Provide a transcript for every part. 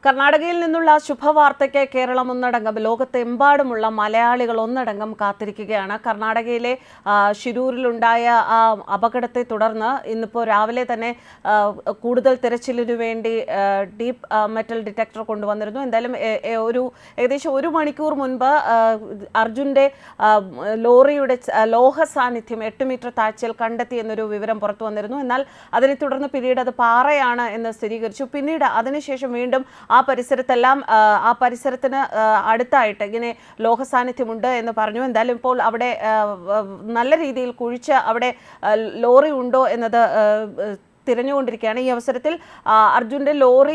കർണാടകയിൽ നിന്നുള്ള ശുഭവാർത്തയ്ക്ക് കേരളം ഒന്നടങ്കം ലോകത്തെമ്പാടുമുള്ള മലയാളികൾ ഒന്നടങ്കം കാത്തിരിക്കുകയാണ്. കർണാടകയിലെ ഷിരൂരിലുണ്ടായ ആ അപകടത്തെ തുടർന്ന് ഇന്നിപ്പോൾ രാവിലെ തന്നെ കൂടുതൽ തിരച്ചിലിനു വേണ്ടി ഡീപ്പ് മെറ്റൽ ഡിറ്റക്ടർ കൊണ്ടുവന്നിരുന്നു. എന്തായാലും ഏകദേശം 1 മണിക്കൂർ മുൻപ് അർജുൻ്റെ ലോറിയുടെ ലോഹ സാന്നിധ്യം 8 മീറ്റർ താഴ്ചയിൽ കണ്ടെത്തി എന്നൊരു വിവരം പുറത്തു വന്നിരുന്നു. എന്നാൽ അതിനെ തുടർന്ന് പിന്നീട് അത് പാറയാണ് എന്ന് സ്ഥിരീകരിച്ചു. പിന്നീട് അതിനുശേഷം വീണ്ടും ആ പരിസരത്തിന് അടുത്തായിട്ട് ഇങ്ങനെ ലോഹ സാന്നിധ്യമുണ്ട് എന്ന് പറഞ്ഞു. എന്തായാലും ഇപ്പോൾ അവിടെ നല്ല രീതിയിൽ കുഴിച്ച് അവിടെ ലോറി ഉണ്ടോ എന്നത് തിരഞ്ഞുകൊണ്ടിരിക്കുകയാണ്. ഈ അവസരത്തിൽ അർജുൻ്റെ ലോറി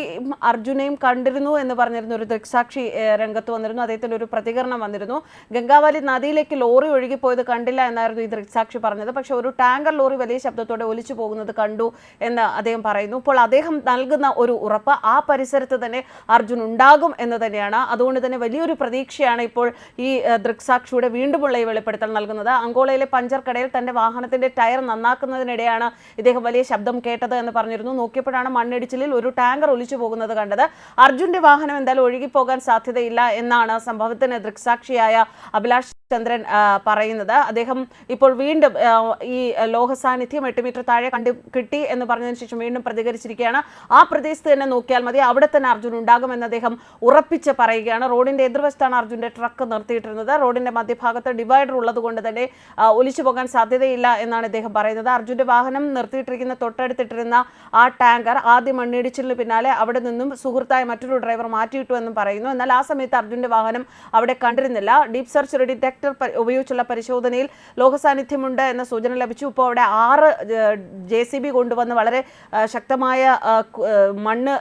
അർജുനെയും കണ്ടിരുന്നു എന്ന് പറഞ്ഞിരുന്നു ഒരു ദൃക്സാക്ഷി രംഗത്ത് വന്നിരുന്നു. അദ്ദേഹത്തിൻ്റെ ഒരു പ്രതികരണം വന്നിരുന്നു. ഗംഗാവലി നദിയിലേക്ക് ലോറി ഒഴുകിപ്പോയത് കണ്ടില്ല എന്നായിരുന്നു ഈ ദൃക്സാക്ഷി പറഞ്ഞത്. പക്ഷെ ഒരു ടാങ്കർ ലോറി വലിയ ശബ്ദത്തോടെ ഒലിച്ചു പോകുന്നത് കണ്ടു എന്ന് അദ്ദേഹം പറയുന്നു. ഇപ്പോൾ അദ്ദേഹം നൽകുന്ന ഒരു ഉറപ്പ് ആ പരിസരത്ത് തന്നെ അർജുൻ ഉണ്ടാകും എന്ന് തന്നെയാണ്. അതുകൊണ്ട് തന്നെ വലിയൊരു പ്രതീക്ഷയാണ് ഇപ്പോൾ ഈ ദൃക്സാക്ഷിയുടെ വീണ്ടുമുള്ള ഈ വെളിപ്പെടുത്തൽ നൽകുന്നത്. അങ്കോളയിലെ പഞ്ചർ കടയിൽ തൻ്റെ വാഹനത്തിൻ്റെ ടയർ നന്നാക്കുന്നതിനിടെയാണ് ഇദ്ദേഹം വലിയ ശബ്ദം എന്ന് പറഞ്ഞിരുന്നു. നോക്കിയപ്പോഴാണ് മണ്ണിടിച്ചിലിൽ ഒരു ടാങ്കർ ഒലിച്ചു പോകുന്നത് കണ്ടത്. അർജുന്റെ വാഹനം എന്തായാലും ഒഴുകിപ്പോകാൻ സാധ്യതയില്ല എന്നാണ് സംഭവത്തിന് ദൃക്സാക്ഷിയായ അഭിലാഷ് ചന്ദ്രൻ പറയുന്നത്. അദ്ദേഹം ഇപ്പോൾ വീണ്ടും ഈ ലോഹ സാന്നിധ്യം 8 മീറ്റർ താഴെ കിട്ടി എന്ന് പറഞ്ഞതിന് ശേഷം വീണ്ടും പ്രതികരിച്ചിരിക്കുകയാണ്. ആ പ്രദേശത്ത് തന്നെ നോക്കിയാൽ മതി, അവിടെ തന്നെ അർജുൻ ഉണ്ടാകുമെന്ന് അദ്ദേഹം ഉറപ്പിച്ച് പറയുകയാണ്. റോഡിന്റെ എതിർവശത്താണ് അർജുന്റെ ട്രക്ക് നിർത്തിയിട്ടിരുന്നത്. റോഡിന്റെ മധ്യഭാഗത്ത് ഡിവൈഡർ ഉള്ളത് കൊണ്ട് തന്നെ ഒലിച്ചു പോകാൻ സാധ്യതയില്ല എന്നാണ് അദ്ദേഹം പറയുന്നത്. അർജുന്റെ വാഹനം നിർത്തിയിട്ടിരിക്കുന്ന തൊട്ടടുത്തിട്ടിരുന്ന ആ ടാങ്കർ ആദ്യം മണ്ണിടിച്ചിലിന് പിന്നാലെ അവിടെ നിന്നും സുഹൃത്തായ മറ്റൊരു ഡ്രൈവർ മാറ്റിയിട്ടു എന്നും പറയുന്നു. എന്നാൽ ആ സമയത്ത് അർജുന്റെ വാഹനം അവിടെ കണ്ടിരുന്നില്ല. ഡീപ് സെർച്ച് ഡിറ്റക്ടർ ഉപയോഗിച്ചുള്ള പരിശോധനയിൽ ലോഹ സാന്നിധ്യമുണ്ട് എന്ന സൂചന ലഭിച്ചു. ഇപ്പോൾ അവിടെ 6 JCB കൊണ്ടുവന്ന് വളരെ ശക്തമായ മണ്ണ്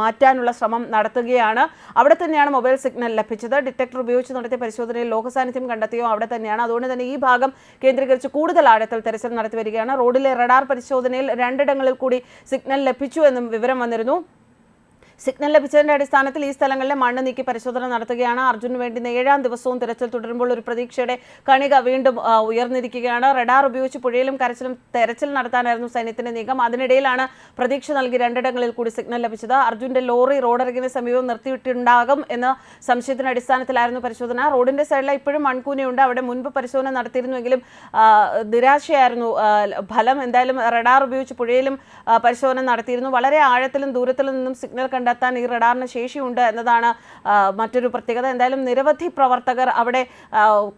മാറ്റാനുള്ള ശ്രമം നടത്തുകയാണ്. അവിടെ തന്നെയാണ് മൊബൈൽ സിഗ്നൽ ലഭിച്ചത്. ഡിറ്റക്ടർ ഉപയോഗിച്ച് നടത്തിയ പരിശോധനയിൽ ലോഹ സാന്നിധ്യം കണ്ടെത്തിയോ അവിടെ തന്നെയാണ്. അതുകൊണ്ട് തന്നെ ഈ ഭാഗം കേന്ദ്രീകരിച്ച് കൂടുതൽ ആഴത്തിൽ തെരച്ചിൽ നടത്തി വരികയാണ്. റോഡിലെ റഡാർ പരിശോധനയിൽ 2 ഇടങ്ങളിൽ കൂടി സിഗ്നൽ ലഭിച്ചു എന്നും വിവരം വന്നിരുന്നു. സിഗ്നൽ ലഭിച്ചതിന്റെ അടിസ്ഥാനത്തിൽ ഈ സ്ഥലങ്ങളിലെ മണ്ണ് നീക്കി പരിശോധന നടത്തുകയാണ്. അർജുനു വേണ്ടി 7ാം ദിവസവും തിരച്ചിൽ തുടരുമ്പോൾ ഒരു പ്രതീക്ഷയുടെ കണിക വീണ്ടും ഉയർന്നിരിക്കുകയാണ്. റഡാർ ഉപയോഗിച്ച് പുഴയിലും കരച്ചിലും തെരച്ചിൽ നടത്താനായിരുന്നു സൈന്യത്തിന്റെ നീക്കം. അതിനിടയിലാണ് പ്രതീക്ഷ നൽകി 2 ഇടങ്ങളിൽ കൂടി സിഗ്നൽ ലഭിച്ചത്. അർജുന്റെ ലോറി റോഡരികിന് സമീപം നിർത്തിയിട്ടുണ്ടാകും എന്ന സംശയത്തിന്റെ അടിസ്ഥാനത്തിലായിരുന്നു പരിശോധന. റോഡിന്റെ സൈഡിൽ ഇപ്പോഴും മൺകൂനയുണ്ട്. അവിടെ മുൻപ് പരിശോധന നടത്തിയിരുന്നുവെങ്കിലും നിരാശയായിരുന്നു ഫലം. എന്തായാലും റഡാർ ഉപയോഗിച്ച് പുഴയിലും പരിശോധന നടത്തിയിരുന്നു. വളരെ ആഴത്തിലും ദൂരത്തിലും നിന്നും സിഗ്നൽ കണ്ടെത്താൻ ഈ റഡാറിന് ശേഷിയുണ്ട് എന്നതാണ് മറ്റൊരു പ്രത്യേകത. എന്തായാലും നിരവധി പ്രവർത്തകർ അവിടെ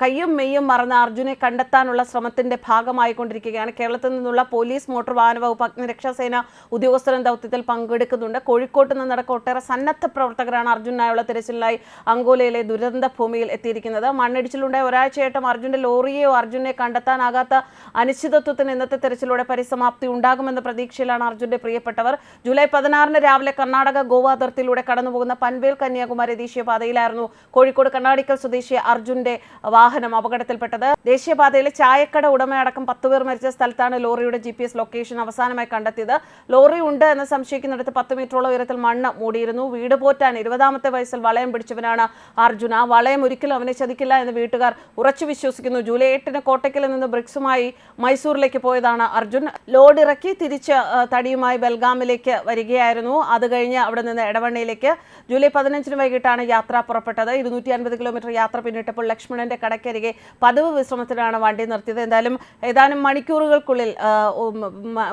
കയ്യും മെയ്യും മറന്ന അർജുനെ കണ്ടെത്താനുള്ള ശ്രമത്തിന്റെ ഭാഗമായിക്കൊണ്ടിരിക്കുകയാണ്. കേരളത്തിൽ നിന്നുള്ള പോലീസ്, മോട്ടോർ വാഹന വകുപ്പ്, അഗ്നിരക്ഷാസേന ഉദ്യോഗസ്ഥരും ദൗത്യത്തിൽ പങ്കെടുക്കുന്നുണ്ട്. കോഴിക്കോട്ട് നിന്നടക്കം ഒട്ടേറെ സന്നദ്ധ പ്രവർത്തകരാണ് അർജുനായുള്ള തിരച്ചിലിനായി അങ്കോലയിലെ ദുരന്ത ഭൂമിയിൽ എത്തിയിരിക്കുന്നത്. മണ്ണിടിച്ചിലുണ്ടായ ഒരാഴ്ചയായിട്ടും അർജുന്റെ ലോറിയെയോ അർജുനെ കണ്ടെത്താനാകാത്ത അനിശ്ചിതത്വത്തിന് ഇന്നത്തെ തിരച്ചിലൂടെ പരിസമാപ്തി ഉണ്ടാകുമെന്ന പ്രതീക്ഷയിലാണ് അർജുന്റെ പ്രിയപ്പെട്ടവർ. ജൂലൈ 16 രാവിലെ കർണാടക ഗോവ അതിർത്തിയിലൂടെ കടന്നുപോകുന്ന പൻവേൽ കന്യാകുമാരി ദേശീയപാതയിലായിരുന്നു കോഴിക്കോട് കണ്ണാടിക്കൽ സ്വദേശി അർജുന്റെ വാഹനം അപകടത്തിൽപ്പെട്ടത്. ദേശീയപാതയിലെ ചായക്കട ഉടമയടക്കം 10 പേർ മരിച്ച സ്ഥലത്താണ് ലോറിയുടെ GPS ലൊക്കേഷൻ അവസാനമായി കണ്ടെത്തിയത്. ലോറി ഉണ്ട് എന്ന് സംശയിക്കുന്നിടത്ത് 10 മീറ്ററോളം ഉയരത്തിൽ മണ്ണ് മൂടിയിരുന്നു. വീട് പോറ്റാൻ 20ാമത്തെ വയസ്സിൽ വളയം പിടിച്ചവനാണ് അർജുന. വളയം ഒരിക്കലും അവനെ ചതിക്കില്ല എന്ന് വീട്ടുകാർ ഉറച്ചു വിശ്വസിക്കുന്നു. ജൂലൈ 8 കോട്ടയ്ക്കൽ നിന്ന് ബ്രിക്സുമായി മൈസൂരിലേക്ക് പോയതാണ് അർജുൻ. ലോഡ് ഇറക്കി തിരിച്ച് തടിയുമായി ബൽഗാമിലേക്ക് വരികയായിരുന്നു. അത് കഴിഞ്ഞ് അവിടെ നിന്ന് എടവണ്ണയിലേക്ക് ജൂലൈ 15 വൈകിട്ടാണ് യാത്ര പുറപ്പെട്ടത്. 250 കിലോമീറ്റർ യാത്ര പിന്നിട്ടപ്പോൾ ലക്ഷ്മണന്റെ കടയ്ക്കരികെ പതിവ് വിശ്രമത്തിലാണ് വണ്ടി നിർത്തിയത്. എന്തായാലും ഏതാനും മണിക്കൂറുകൾക്കുള്ളിൽ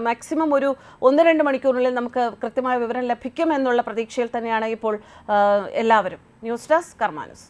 മാക്സിമം ഒരു 1-2 മണിക്കൂറിനുള്ളിൽ നമുക്ക് കൃത്യമായ വിവരം ലഭിക്കും എന്നുള്ള പ്രതീക്ഷയിൽ തന്നെയാണ് ഇപ്പോൾ എല്ലാവരും. ന്യൂസ് ഡെസ്ക് കർമ്മ ന്യൂസ്.